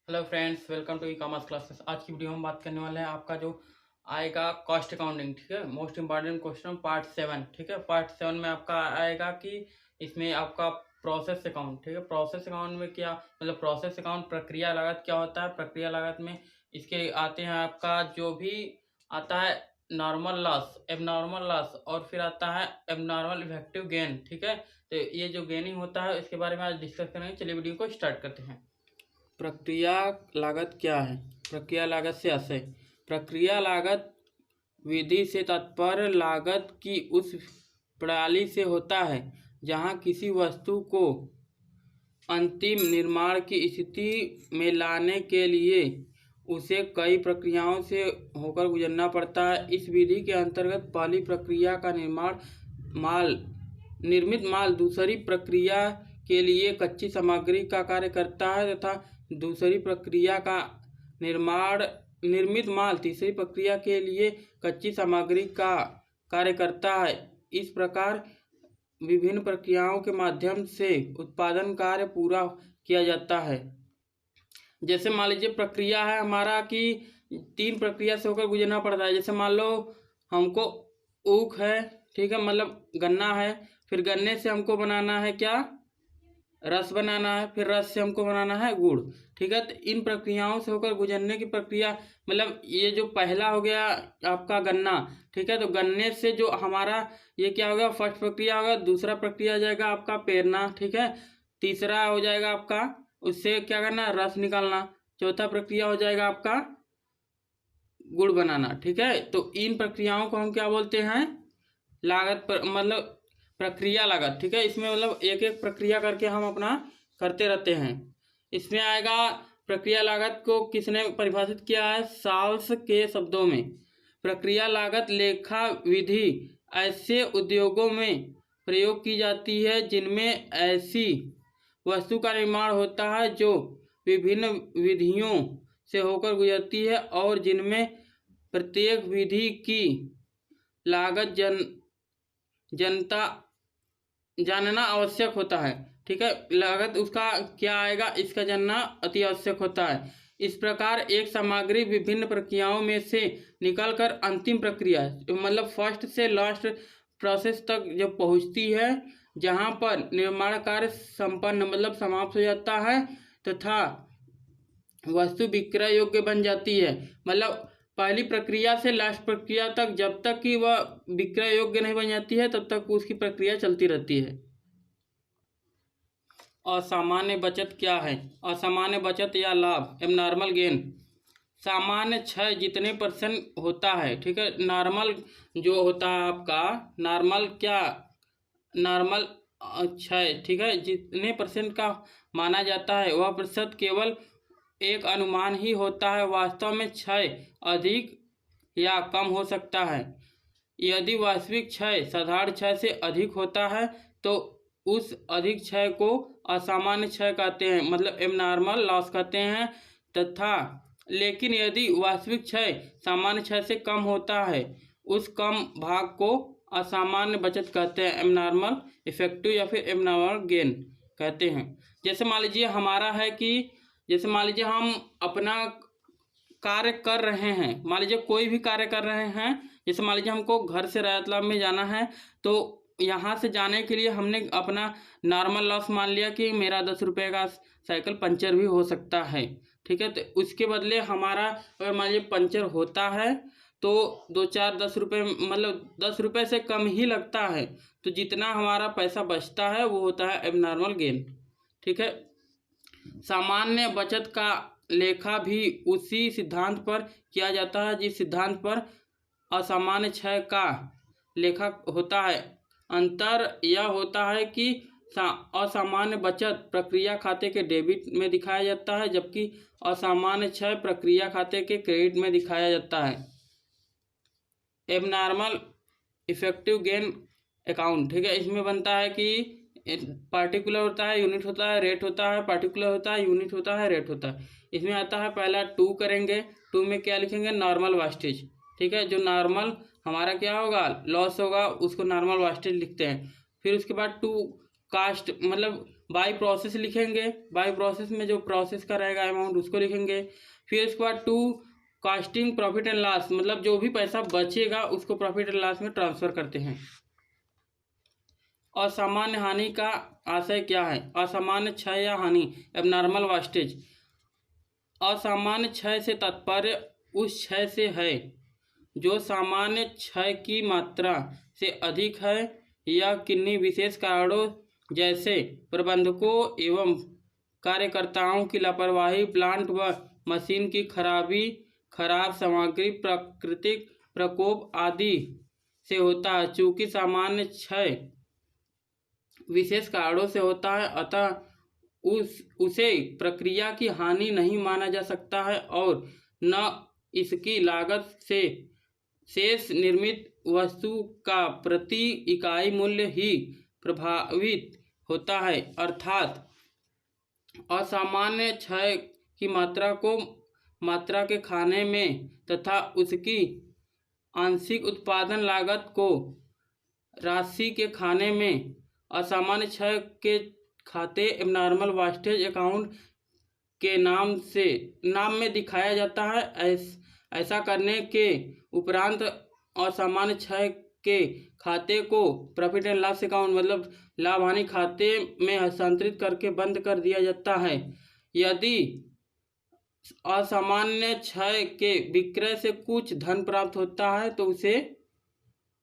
Hello friends, welcome to E commerce classes. आज की video में बात करने वाले हैं आपका जो आएगा कॉस्ट अकाउंटिंग। ठीक है, मोस्ट इंपॉर्टेंट क्वेश्चन पार्ट 7। ठीक है, पार्ट 7 में आपका आएगा कि इसमें आपका प्रोसेस अकाउंट। ठीक है, प्रोसेस अकाउंट में क्या मतलब प्रोसेस अकाउंट प्रक्रिया लागत क्या होता है। प्रक्रिया लागत में इसके आते हैं आपका जो भी आता है नॉर्मल लॉस, एबनॉर्मल लॉस, और फिर आता है एबनॉर्मल इफेक्टिव गेन। ठीक है, तो ये जो गेनिंग होता है इसके बारे में आज डिस्कस करेंगे। चलिए वीडियो को स्टार्ट करते हैं। प्रक्रिया लागत क्या है। प्रक्रिया लागत से आशय, प्रक्रिया लागत विधि से तात्पर्य लागत की उस प्रणाली से होता है जहाँ किसी वस्तु को अंतिम निर्माण की स्थिति में लाने के लिए उसे कई प्रक्रियाओं से होकर गुजरना पड़ता है। इस विधि के अंतर्गत पहली प्रक्रिया का निर्मित माल दूसरी प्रक्रिया के लिए कच्ची सामग्री का कार्य करता है तथा दूसरी प्रक्रिया का निर्मित माल तीसरी प्रक्रिया के लिए कच्ची सामग्री का कार्य करता है। इस प्रकार विभिन्न प्रक्रियाओं के माध्यम से उत्पादन कार्य पूरा किया जाता है। जैसे मान लीजिए प्रक्रिया है हमारा कि 3 प्रक्रिया से होकर गुजरना पड़ता है। जैसे मान लो हमको ऊख है, ठीक है, मतलब गन्ना है, फिर गन्ने से हमको बनाना है क्या, रस बनाना है, फिर रस से हमको बनाना है गुड़। ठीक है, तो इन प्रक्रियाओं से होकर गुजरने की प्रक्रिया मतलब ये जो पहला हो गया आपका गन्ना। ठीक है, तो गन्ने से जो हमारा ये क्या होगा, फर्स्ट प्रक्रिया होगा। दूसरा प्रक्रिया हो जाएगा आपका पेरना। ठीक है, तीसरा हो जाएगा आपका उससे क्या करना, रस निकालना। चौथा प्रक्रिया हो जाएगा आपका गुड़ बनाना। ठीक है, तो इन प्रक्रियाओं को हम क्या बोलते हैं, लागत पर मतलब प्रक्रिया लागत। ठीक है, इसमें मतलब एक एक प्रक्रिया करके हम अपना करते रहते हैं। इसमें आएगा प्रक्रिया लागत को किसने परिभाषित किया है, साल्स के शब्दों में प्रक्रिया लागत लेखा विधि ऐसे उद्योगों में प्रयोग की जाती है जिनमें ऐसी वस्तु का निर्माण होता है जो विभिन्न विधियों से होकर गुजरती है और जिनमें प्रत्येक विधि की लागत जानना आवश्यक होता है। ठीक है, लागत उसका क्या आएगा, इसका जानना अति आवश्यक होता है। इस प्रकार एक सामग्री विभिन्न प्रक्रियाओं में से निकलकर अंतिम प्रक्रिया मतलब फर्स्ट से लास्ट प्रोसेस तक जब पहुंचती है, जहां पर निर्माण कार्य संपन्न मतलब समाप्त हो जाता है तथा वस्तु विक्रय योग्य बन जाती है। मतलब पहली प्रक्रिया से लास्ट प्रक्रिया तक जब तक कि वह विक्रय योग्य नहीं बन जाती है तब तक उसकी प्रक्रिया चलती रहती है। असामान्य बचत क्या है। असामान्य बचत या लाभ, एबनॉर्मल गेन, सामान्य क्षय जितने % होता है। ठीक है, नॉर्मल जो होता है आपका नॉर्मल क्या, नॉर्मल क्षय। ठीक है, जितने % का माना जाता है वह प्रतिशत केवल एक अनुमान ही होता है। वास्तव में क्षय अधिक या कम हो सकता है। यदि वास्तविक क्षय साधारण क्षय से अधिक होता है तो उस अधिक क्षय को असामान्य क्षय कहते हैं, मतलब एबनॉर्मल लॉस कहते हैं। तथा लेकिन यदि वास्तविक क्षय सामान्य क्षय से कम होता है, उस कम भाग को असामान्य बचत कहते हैं, एबनॉर्मल इफेक्टिव या फिर एबनॉर्मल गेन कहते हैं। जैसे मान लीजिए हमारा है कि जैसे मान लीजिए हम अपना कार्य कर रहे हैं, मान लीजिए कोई भी कार्य कर रहे हैं। जैसे मान लीजिए हमको घर से रायतलाब में जाना है, तो यहाँ से जाने के लिए हमने अपना नॉर्मल लॉस मान लिया कि मेरा 10 रुपये का साइकिल पंचर भी हो सकता है। ठीक है, तो उसके बदले हमारा अगर मान लीजिए पंचर होता है तो 2-4-10 रुपये मतलब 10 रुपये से कम ही लगता है, तो जितना हमारा पैसा बचता है वो होता है एबनॉर्मल गेन। ठीक है, सामान्य बचत का लेखा भी उसी सिद्धांत पर किया जाता है जिस सिद्धांत पर असामान्य क्षय का लेखा होता है। अंतर यह होता है कि असामान्य बचत प्रक्रिया खाते के डेबिट में दिखाया जाता है, जबकि असामान्य क्षय प्रक्रिया खाते के क्रेडिट में दिखाया जाता है। एबनॉर्मल इफेक्टिव गेन अकाउंट, ठीक है, इसमें बनता है कि पार्टिकुलर होता है, यूनिट होता है, रेट होता है, पार्टिकुलर होता है, यूनिट होता है, रेट होता है। इसमें आता है पहला 2 करेंगे, 2 में क्या लिखेंगे, नॉर्मल वास्टेज। ठीक है, जो नॉर्मल हमारा क्या होगा, लॉस होगा, उसको नॉर्मल वास्टेज लिखते हैं। फिर उसके बाद 2 कास्ट मतलब बाई प्रोसेस लिखेंगे, बाई प्रोसेस में जो प्रोसेस का रहेगा अमाउंट उसको लिखेंगे। फिर उसके बाद to costing profit and loss, मतलब जो भी पैसा बचेगा उसको प्रॉफिट एंड लॉस में ट्रांसफर करते हैं। असामान्य हानि का आशय क्या है? असामान्य क्षय या हानि, एबनॉर्मल वास्टेज। असामान्य क्षय से तात्पर्य उस क्षय से है जो सामान्य क्षय की मात्रा से अधिक है या किन्हीं विशेष कारणों जैसे प्रबंधकों एवं कार्यकर्ताओं की लापरवाही, प्लांट व मशीन की खराबी, खराब सामग्री, प्राकृतिक प्रकोप आदि से होता है। चूँकि सामान्य क्षय विशेष कारणों से होता है, अतः उसे प्रक्रिया की हानि नहीं माना जा सकता है और न इसकी लागत से शेष निर्मित वस्तु का प्रति इकाई मूल्य ही प्रभावित होता है। अर्थात असामान्य क्षय की मात्रा के खाने में तथा उसकी आंशिक उत्पादन लागत को राशि के खाने में असामान्य क्षय के खाते एबनॉर्मल वास्टेज अकाउंट के नाम में दिखाया जाता है। ऐसा करने के उपरांत असामान्य क्षय के खाते को प्रॉफिट एंड लॉस अकाउंट मतलब लाभ हानि खाते में हस्तांतरित करके बंद कर दिया जाता है। यदि असामान्य क्षय के विक्रय से कुछ धन प्राप्त होता है तो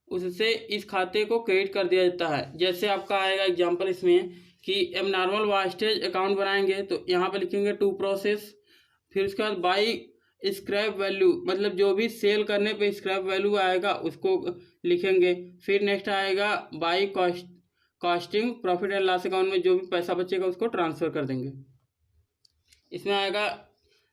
उससे इस खाते को क्रेडिट कर दिया जाता है। जैसे आपका आएगा एग्जांपल इसमें कि एबनॉर्मल वास्टेज अकाउंट बनाएंगे तो यहाँ पे लिखेंगे टू प्रोसेस, फिर उसके बाद बाई स्क्रैप वैल्यू मतलब जो भी सेल करने पे स्क्रैप वैल्यू आएगा उसको लिखेंगे। फिर नेक्स्ट आएगा by casting profit and loss account में जो भी पैसा बचेगा उसको ट्रांसफ़र कर देंगे। इसमें आएगा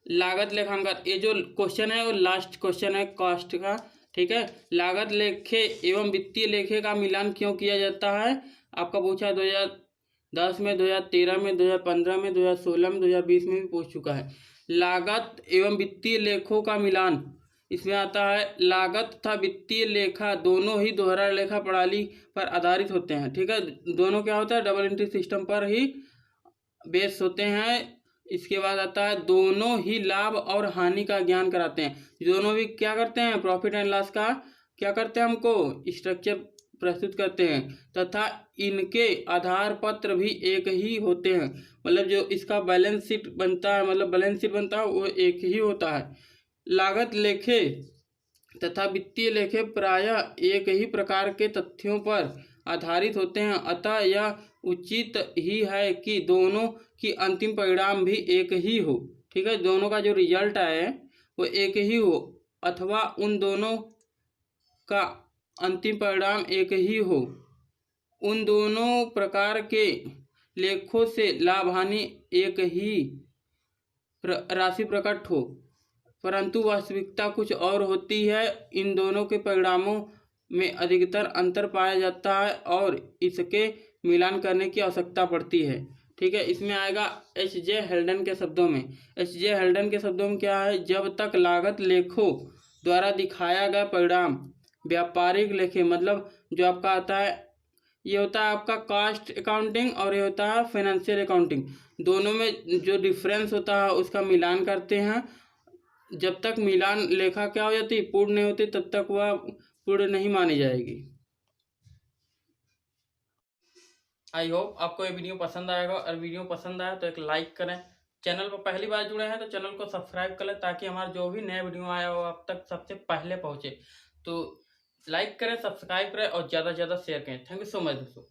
लागत लेखांकन। ये जो क्वेश्चन है वो लास्ट क्वेश्चन है कास्ट का, ठीक है। लागत लेखे एवं वित्तीय लेखे का मिलान क्यों किया जाता है? आपका पूछा 2010 में, 2013 में, 2015 में, 2016 में, 2020 में भी पूछ चुका है। लागत एवं वित्तीय लेखों का मिलान इसमें आता है। लागत तथा वित्तीय लेखा दोनों ही दोहरा लेखा प्रणाली पर आधारित होते हैं, ठीक है। दोनों क्या होता है? डबल एंट्री सिस्टम पर ही बेस होते हैं। इसके बाद आता है दोनों ही लाभ और हानि का ज्ञान कराते हैं। दोनों भी क्या करते हैं? प्रॉफिट एंड लॉस का क्या करते हैं? हमको स्ट्रक्चर प्रस्तुत करते हैं तथा इनके आधार पत्र भी एक ही होते हैं। मतलब जो इसका बैलेंस शीट बनता है वो एक ही होता है। लागत लेखे तथा वित्तीय लेखे प्रायः एक ही प्रकार के तथ्यों पर आधारित होते हैं, अतः यह उचित ही है कि दोनों की अंतिम परिणाम भी एक ही हो, ठीक है। दोनों का जो रिजल्ट आए वो एक ही हो अथवा उन दोनों का अंतिम परिणाम एक ही हो। उन दोनों प्रकार के लेखों से लाभ हानि एक ही राशि प्रकट हो, परंतु वास्तविकता कुछ और होती है। इन दोनों के परिणामों में अधिकतर अंतर पाया जाता है और इसके मिलान करने की आवश्यकता पड़ती है, ठीक है। इसमें आएगा एच.जे. हेल्डन के शब्दों में। एच.जे. हेल्डन के शब्दों में क्या है? जब तक लागत लेखों द्वारा दिखाया गया परिणाम व्यापारिक लेखे मतलब जो आपका आता है, ये होता है आपका कास्ट अकाउंटिंग और ये होता है फाइनेंशियल अकाउंटिंग। दोनों में जो डिफरेंस होता है उसका मिलान करते हैं। जब तक मिलान लेखा क्या हो जाती, पूर्ण नहीं होती, तब तक वह पूर्ण नहीं मानी जाएगी। आई होप आपको ये वीडियो पसंद आएगा और वीडियो पसंद आया तो एक लाइक करें। चैनल पर पहली बार जुड़े हैं तो चैनल को सब्सक्राइब कर लें ताकि हमारा जो भी नया वीडियो आया हो आप तक सबसे पहले पहुंचे। तो लाइक करें, सब्सक्राइब करें और ज़्यादा से ज़्यादा शेयर करें। थैंक यू सो मच दोस्तों।